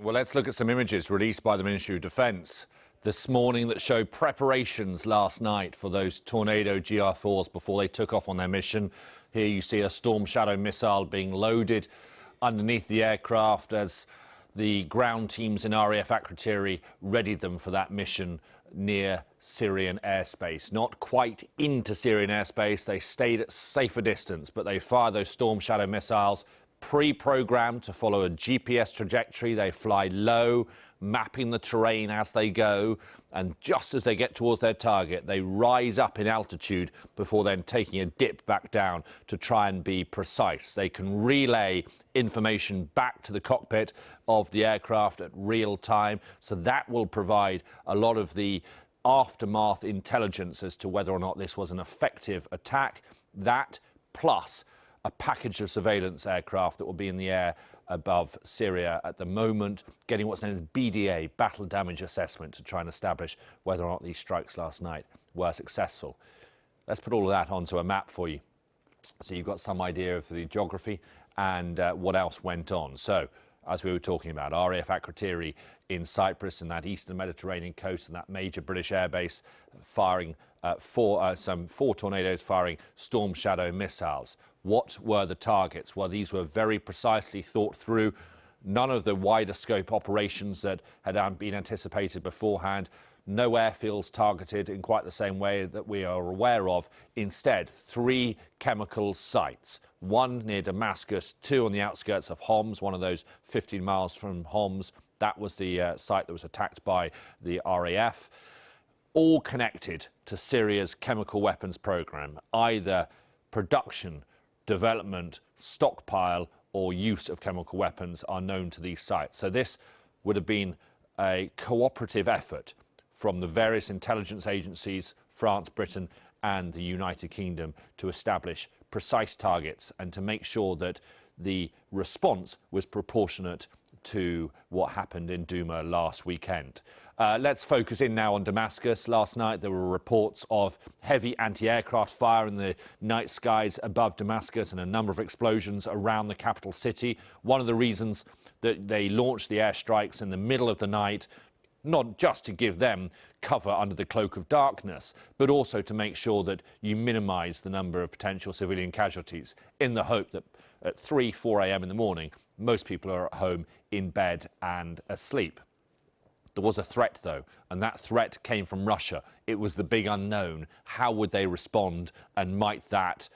Well, let's look at some images released by the Ministry of Defence this morning that show preparations last night for those Tornado GR4s before they took off on their mission. Here you see a Storm Shadow missile being loaded underneath the aircraft as the ground teams in RAF Akrotiri readied them for that mission near Syrian airspace. Not quite into Syrian airspace, they stayed at safer distance, but they fired those Storm Shadow missiles pre-programmed to follow a GPS trajectory. They fly low, mapping the terrain as they go, and just as they get towards their target, they rise up in altitude before then taking a dip back down to try and be precise. They can relay information back to the cockpit of the aircraft at real time, so that will provide a lot of the aftermath intelligence as to whether or not this was an effective attack. That plus a package of surveillance aircraft that will be in the air above Syria at the moment, getting what's known as BDA, battle damage assessment, to try and establish whether or not these strikes last night were successful. Let's put all of that onto a map for you, so you've got some idea of the geography and what else went on. So, as we were talking about, RAF Akrotiri in Cyprus and that eastern Mediterranean coast, and that major British airbase firing some four Tornadoes firing Storm Shadow missiles. What were the targets? Well, these were very precisely thought through. None of the wider scope operations that had been anticipated beforehand. No airfields targeted in quite the same way that we are aware of. Instead, 3 chemical sites. 1 near Damascus, 2 on the outskirts of Homs, one of those 15 miles from Homs. That was the site that was attacked by the RAF. All connected to Syria's chemical weapons program, either production, development, stockpile or use of chemical weapons are known to these sites. So this would have been a cooperative effort from the various intelligence agencies, France, Britain and the United Kingdom, to establish precise targets and to make sure that the response was proportionate to what happened in Douma last weekend. Let's focus in now on Damascus. Last night there were reports of heavy anti-aircraft fire in the night skies above Damascus and a number of explosions around the capital city. One of the reasons that they launched the airstrikes in the middle of the night, not just to give them cover under the cloak of darkness, but also to make sure that you minimise the number of potential civilian casualties, in the hope that at 4 a.m. in the morning, most people are at home in bed and asleep. There was a threat, though, and that threat came from Russia. It was the big unknown. How would they respond, and might that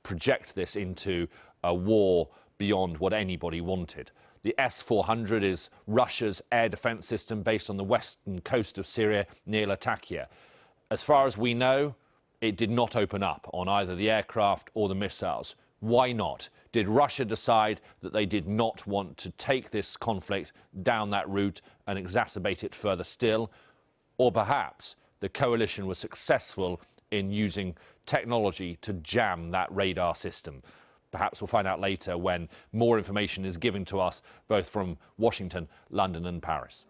project this into a war beyond what anybody wanted? The S-400 is Russia's air defence system based on the western coast of Syria near Latakia. As far as we know, it did not open up on either the aircraft or the missiles. Why not? Did Russia decide that they did not want to take this conflict down that route and exacerbate it further still? Or perhaps the coalition was successful in using technology to jam that radar system? Perhaps we'll find out later when more information is given to us both from Washington, London and Paris.